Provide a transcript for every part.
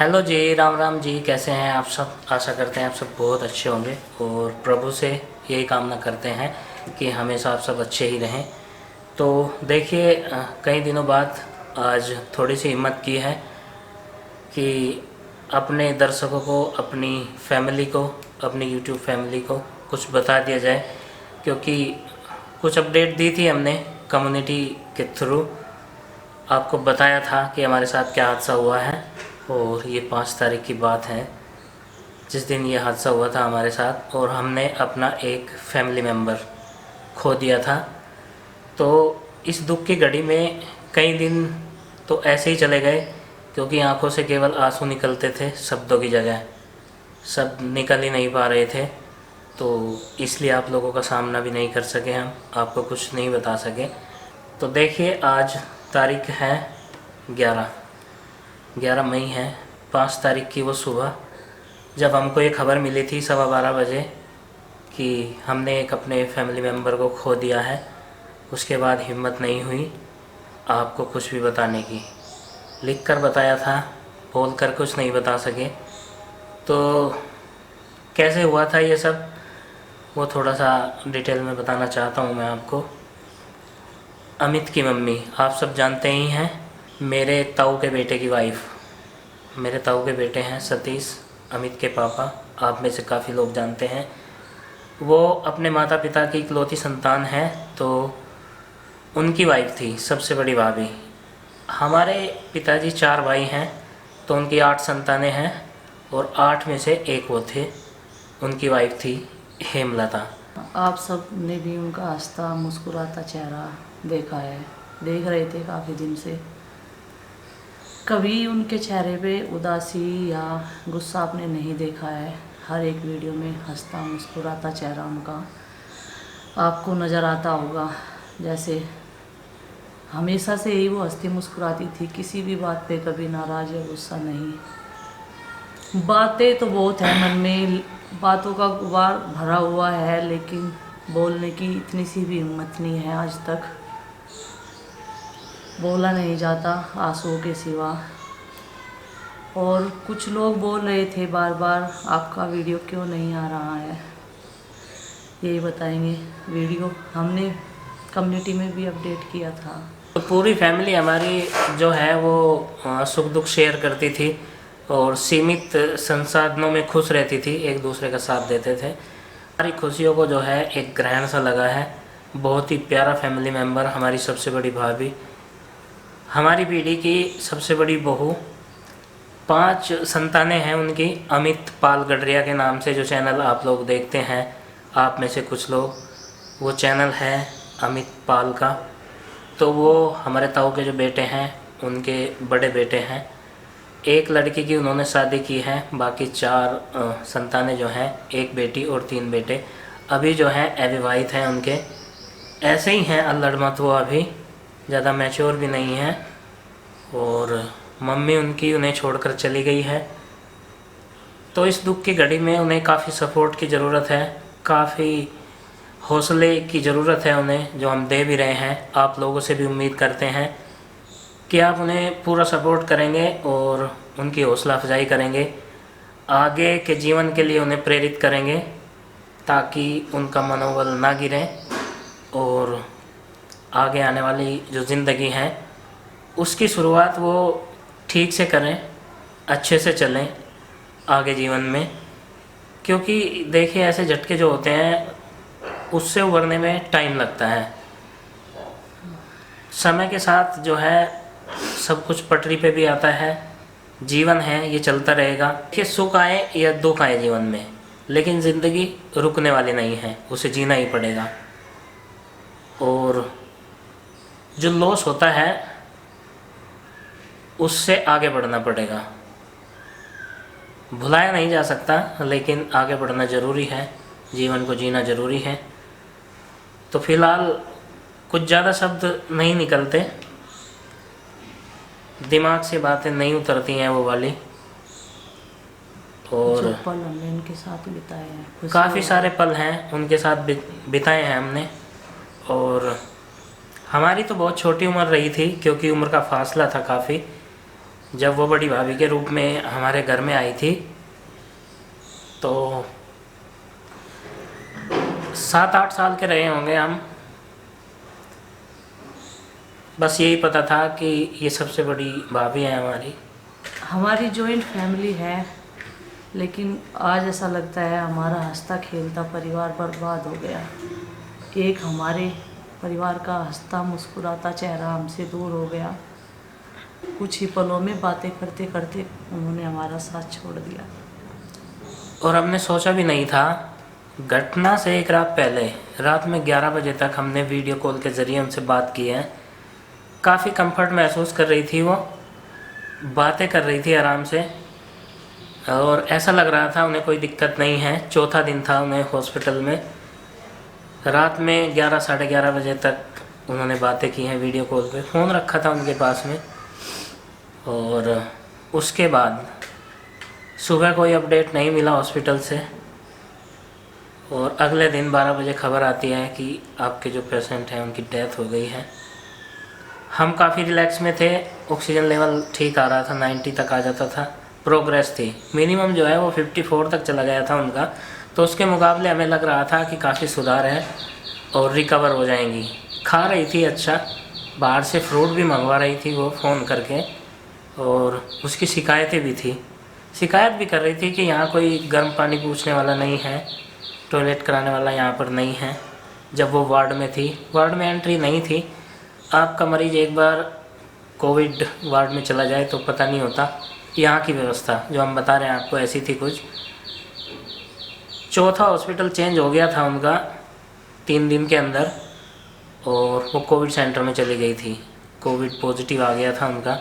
Hello जी, राम राम जी। कैसे हैं आप सब? आशा करते हैं आप सब बहुत अच्छे होंगे और प्रभु से यही कामना करते हैं कि हमेशा आप सब अच्छे ही रहें। तो देखिए, कई दिनों बाद आज थोड़ी सी हिम्मत की है कि अपने दर्शकों को, अपनी फैमिली को, अपनी यूट्यूब फैमिली को कुछ बता दिया जाए, क्योंकि कुछ अपडेट दी थी हमने कम्युनिटी के थ्रू। आपको बताया था कि हमारे साथ क्या हादसा हुआ है, और ये 5 तारीख की बात है जिस दिन ये हादसा हुआ था हमारे साथ, और हमने अपना एक फैमिली मेम्बर खो दिया था। तो इस दुख की घड़ी में कई दिन तो ऐसे ही चले गए, क्योंकि आंखों से केवल आंसू निकलते थे, शब्दों की जगह शब्द निकल ही नहीं पा रहे थे। तो इसलिए आप लोगों का सामना भी नहीं कर सके, हम आपको कुछ नहीं बता सके। तो देखिए, आज तारीख है 11 मई है। 5 तारीख की वो सुबह जब हमको ये खबर मिली थी 12:15 बजे कि हमने एक अपने फैमिली मेम्बर को खो दिया है, उसके बाद हिम्मत नहीं हुई आपको कुछ भी बताने की। लिख कर बताया था, बोल कर कुछ नहीं बता सके। तो कैसे हुआ था ये सब, वो थोड़ा सा डिटेल में बताना चाहता हूँ मैं आपको। अमित की मम्मी आप सब जानते ही हैं, मेरे ताऊ के बेटे की वाइफ। मेरे ताऊ के बेटे हैं सतीश, अमित के पापा। आप में से काफ़ी लोग जानते हैं। वो अपने माता पिता की इकलौती संतान है, तो उनकी वाइफ थी सबसे बड़ी भाभी। हमारे पिताजी 4 भाई हैं, तो उनकी 8 संतानें हैं, और 8 में से एक वो थे। उनकी वाइफ थी हेमलता। आप सब ने भी उनका हंसता मुस्कुराता चेहरा देखा है, देख रहे थे काफ़ी दिन से। कभी उनके चेहरे पे उदासी या गुस्सा आपने नहीं देखा है। हर एक वीडियो में हंसता मुस्कुराता चेहरा उनका आपको नज़र आता होगा। जैसे हमेशा से ही वो हंसती मुस्कुराती थी, किसी भी बात पे कभी नाराज़ या गुस्सा नहीं। बातें तो बहुत है मन में, बातों का गुबार भरा हुआ है, लेकिन बोलने की इतनी सी भी हिम्मत नहीं है। आज तक बोला नहीं जाता आंसुओं के सिवा। और कुछ लोग बोल रहे थे बार बार, आपका वीडियो क्यों नहीं आ रहा है, यही बताएंगे। वीडियो हमने कम्युनिटी में भी अपडेट किया था। तो पूरी फैमिली हमारी जो है वो सुख दुख शेयर करती थी, और सीमित संसाधनों में खुश रहती थी, एक दूसरे का साथ देते थे। हमारी खुशियों को जो है एक ग्रहण सा लगा है। बहुत ही प्यारा फैमिली मेम्बर, हमारी सबसे बड़ी भाभी, हमारी पीढ़ी की सबसे बड़ी बहू। 5 संतानें हैं उनकी। अमित पाल गडरिया के नाम से जो चैनल आप लोग देखते हैं, आप में से कुछ लोग, वो चैनल है अमित पाल का। तो वो हमारे ताऊ के जो बेटे हैं उनके बड़े बेटे हैं। एक लड़की की उन्होंने शादी की है, बाकी 4 संतानें जो हैं, एक बेटी और 3 बेटे अभी जो हैं अविवाहित हैं उनके। ऐसे ही हैं अल्लड़ मत, वो अभी ज़्यादा मैच्योर भी नहीं हैं, और मम्मी उनकी उन्हें छोड़कर चली गई है। तो इस दुख की घड़ी में उन्हें काफ़ी सपोर्ट की ज़रूरत है, काफ़ी हौसले की ज़रूरत है उन्हें, जो हम दे भी रहे हैं। आप लोगों से भी उम्मीद करते हैं कि आप उन्हें पूरा सपोर्ट करेंगे और उनकी हौसला अफजाई करेंगे, आगे के जीवन के लिए उन्हें प्रेरित करेंगे, ताकि उनका मनोबल ना गिरे, और आगे आने वाली जो ज़िंदगी है उसकी शुरुआत वो ठीक से करें, अच्छे से चलें आगे जीवन में। क्योंकि देखिए, ऐसे झटके जो होते हैं उससे उभरने में टाइम लगता है। समय के साथ जो है सब कुछ पटरी पे भी आता है। जीवन है, ये चलता रहेगा, कि सुख आए या दुख आए जीवन में, लेकिन ज़िंदगी रुकने वाली नहीं है, उसे जीना ही पड़ेगा। और जो लॉस होता है उससे आगे बढ़ना पड़ेगा। भुलाया नहीं जा सकता, लेकिन आगे बढ़ना ज़रूरी है, जीवन को जीना ज़रूरी है। तो फिलहाल कुछ ज़्यादा शब्द नहीं निकलते, दिमाग से बातें नहीं उतरती हैं वो वाली। और जो पल हमने उनके साथ बिताए हैं, काफ़ी सारे पल हैं उनके साथ बिताए हैं हमने। और हमारी तो बहुत छोटी उम्र रही थी, क्योंकि उम्र का फासला था काफ़ी। जब वो बड़ी भाभी के रूप में हमारे घर में आई थी तो 7-8 साल के रहे होंगे हम। बस यही पता था कि ये सबसे बड़ी भाभी है हमारी। हमारी जॉइंट फैमिली है, लेकिन आज ऐसा लगता है हमारा हंसता खेलता परिवार बर्बाद हो गया। एक हमारे परिवार का हंसता मुस्कुराता चेहरा हमसे दूर हो गया। कुछ ही पलों में बातें करते करते उन्होंने हमारा साथ छोड़ दिया। और हमने सोचा भी नहीं था। घटना से एक रात पहले रात में 11 बजे तक हमने वीडियो कॉल के ज़रिए उनसे बात की है। काफ़ी कंफर्ट महसूस कर रही थी, वो बातें कर रही थी आराम से और ऐसा लग रहा था उन्हें कोई दिक्कत नहीं है। चौथा दिन था उन्हें हॉस्पिटल में। रात में 11 साढ़े 11 बजे तक उन्होंने बातें की हैं वीडियो कॉल पे। फ़ोन रखा था उनके पास में और उसके बाद सुबह कोई अपडेट नहीं मिला हॉस्पिटल से। और अगले दिन 12 बजे खबर आती है कि आपके जो पेशेंट हैं उनकी डेथ हो गई है। हम काफ़ी रिलैक्स में थे, ऑक्सीजन लेवल ठीक आ रहा था, 90 तक आ जाता था, प्रोग्रेस थी। मिनिमम जो है वो 54 तक चला गया था उनका। तो उसके मुकाबले हमें लग रहा था कि काफ़ी सुधार है और रिकवर हो जाएंगी। खा रही थी अच्छा, बाहर से फ्रूट भी मंगवा रही थी वो फ़ोन करके, और उसकी शिकायतें भी थी। शिकायत भी कर रही थी कि यहाँ कोई गर्म पानी पूछने वाला नहीं है, टॉयलेट कराने वाला यहाँ पर नहीं है। जब वो वार्ड में थी, वार्ड में एंट्री नहीं थी। आपका मरीज़ एक बार कोविड वार्ड में चला जाए तो पता नहीं होता। यहाँ की व्यवस्था जो हम बता रहे हैं आपको ऐसी थी कुछ। चौथा हॉस्पिटल चेंज हो गया था उनका 3 दिन के अंदर और वो कोविड सेंटर में चली गई थी। कोविड पॉजिटिव आ गया था उनका।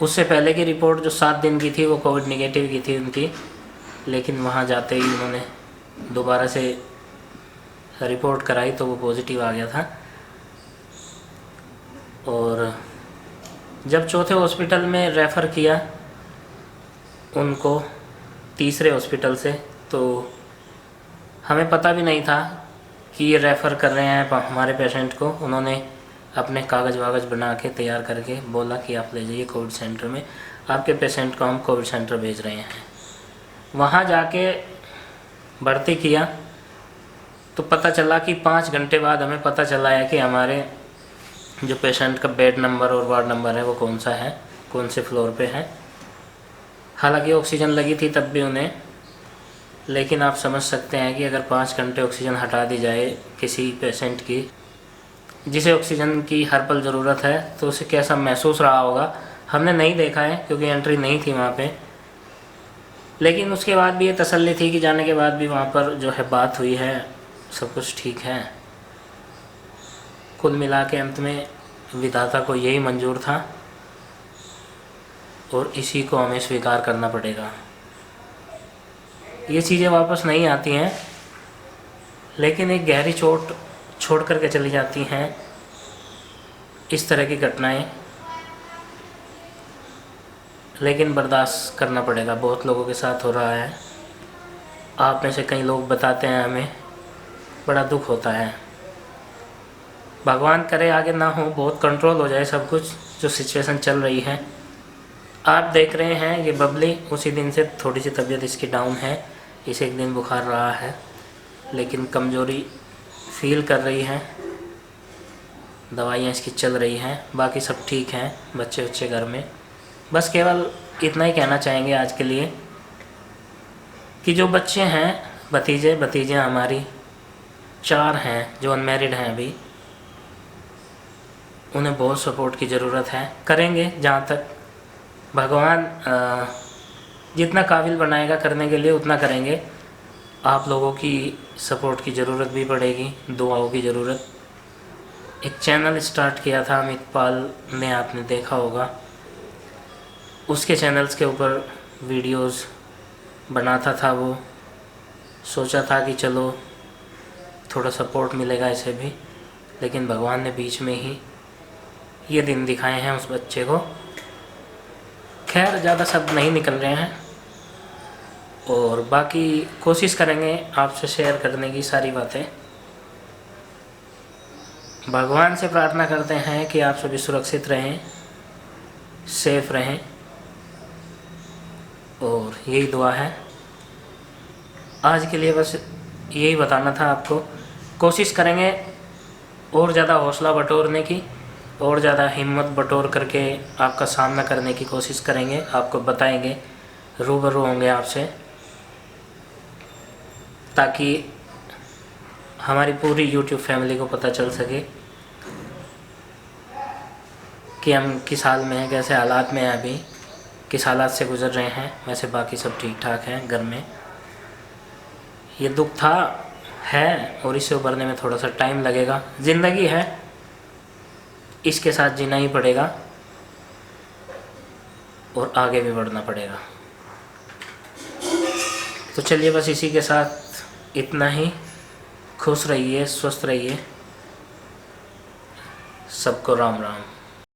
उससे पहले की रिपोर्ट जो 7 दिन की थी वो कोविड निगेटिव की थी उनकी, लेकिन वहाँ जाते ही उन्होंने दोबारा से रिपोर्ट कराई तो वो पॉजिटिव आ गया था। और जब चौथे हॉस्पिटल में रेफ़र किया उनको तीसरे हॉस्पिटल से, तो हमें पता भी नहीं था कि ये रेफ़र कर रहे हैं हमारे पेशेंट को। उन्होंने अपने कागज़ वागज़ बना के तैयार करके बोला कि आप ले जाइए कोविड सेंटर में, आपके पेशेंट को हम कोविड सेंटर भेज रहे हैं। वहाँ जाके भर्ती किया तो पता चला कि 5 घंटे बाद हमें पता चला है कि हमारे जो पेशेंट का बेड नंबर और वार्ड नंबर है वो कौन सा है, कौन से फ्लोर पे है। हालांकि ऑक्सीजन लगी थी तब भी उन्हें, लेकिन आप समझ सकते हैं कि अगर 5 घंटे ऑक्सीजन हटा दी जाए किसी पेशेंट की, जिसे ऑक्सीजन की हर पल ज़रूरत है, तो उसे कैसा महसूस रहा होगा। हमने नहीं देखा है क्योंकि एंट्री नहीं थी वहाँ पे, लेकिन उसके बाद भी ये तसल्ली थी कि जाने के बाद भी वहाँ पर जो है बात हुई है, सब कुछ ठीक है। कुल मिला के अंत में विधाता को यही मंजूर था और इसी को हमें स्वीकार करना पड़ेगा। ये चीज़ें वापस नहीं आती हैं, लेकिन एक गहरी चोट छोड़ कर के चली जाती हैं इस तरह की घटनाएं। लेकिन बर्दाश्त करना पड़ेगा, बहुत लोगों के साथ हो रहा है। आप में से कई लोग बताते हैं, हमें बड़ा दुख होता है। भगवान करे आगे ना हो, बहुत कंट्रोल हो जाए सब कुछ जो सिचुएशन चल रही है। आप देख रहे हैं ये बबली, उसी दिन से थोड़ी सी तबीयत इसकी डाउन है। इसे एक दिन बुखार रहा है, लेकिन कमज़ोरी फील कर रही है, दवाइयाँ इसकी चल रही हैं, बाकी सब ठीक हैं, बच्चे घर में। बस केवल इतना ही कहना चाहेंगे आज के लिए कि जो बच्चे हैं, भतीजियाँ हमारी 4 हैं जो अनमैरिड हैं अभी, उन्हें बहुत सपोर्ट की ज़रूरत है। करेंगे जहाँ तक भगवान जितना काबिल बनाएगा करने के लिए उतना करेंगे। आप लोगों की सपोर्ट की ज़रूरत भी पड़ेगी, दुआओं की ज़रूरत। एक चैनल स्टार्ट किया था अमित पाल ने, आपने देखा होगा। उसके चैनल्स के ऊपर वीडियोस बनाता था वो। सोचा था कि चलो थोड़ा सपोर्ट मिलेगा इसे भी, लेकिन भगवान ने बीच में ही ये दिन दिखाए हैं उस बच्चे को। खैर ज़्यादा शब्द नहीं निकल रहे हैं और बाकी कोशिश करेंगे आपसे शेयर करने की सारी बातें। भगवान से प्रार्थना करते हैं कि आप सभी सुरक्षित रहें, सेफ रहें और यही दुआ है। आज के लिए बस यही बताना था आपको। कोशिश करेंगे और ज़्यादा हौसला बटोरने की, और ज़्यादा हिम्मत बटोर करके आपका सामना करने की कोशिश करेंगे, आपको बताएंगे, रूबरू होंगे आपसे, ताकि हमारी पूरी यूट्यूब फैमिली को पता चल सके कि हम किस हाल में हैं, कैसे हालात में हैं, अभी किस हालात से गुज़र रहे हैं। वैसे बाकी सब ठीक ठाक हैं घर में। ये दुख था है और इससे उभरने में थोड़ा सा टाइम लगेगा। ज़िंदगी है, इसके साथ जीना ही पड़ेगा और आगे भी बढ़ना पड़ेगा। तो चलिए बस इसी के साथ इतना ही। खुश रहिए, स्वस्थ रहिए। सबको राम राम।